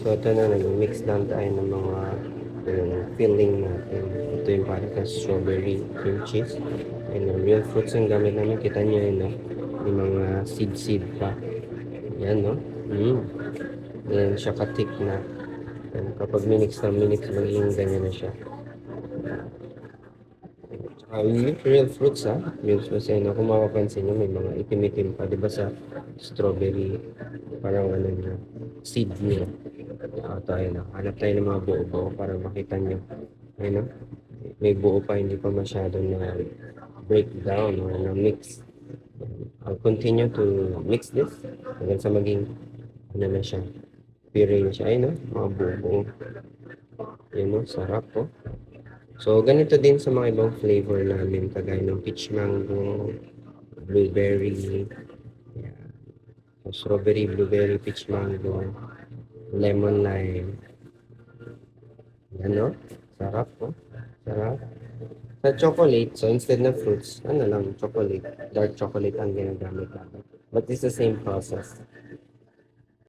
So ito na, nag-mix lang tayo ng mga yung filling natin. Ito yung parang kang strawberry cream cheese. And real fruits yung gamit namin. Kita nyo yun, no? Yung mga seed pa. Yan, no? Yan siya ka-thick na. And kapag minix na minix, magiging ganyan na siya. Yung real fruits, ha? Real fruits, ayun, kung makapansin nyo, may mga itim-itim pa, di ba, sa strawberry, parang ano nyo, seed nyo. Tayo na, hanap tayo ng mga buo-buo para makita nyo. Ayun, no? May buo pa, hindi pa masyado na breakdown or na mix. I'll continue to mix this hanggang sa maging, ano na siya, puree na siya. Ayun, no? Mga buo-buo. Ayun, no? Sarap, po. So, ganito din sa mga ibang flavor namin, kagaya ng peach mango, blueberry, yeah. So, strawberry, blueberry, peach mango, lemon lime. Yan, no? Sarap, po. Sarap. Sa chocolate, so instead ng fruits, ano lang, chocolate, dark chocolate ang ginagamit natin. But it's the same process.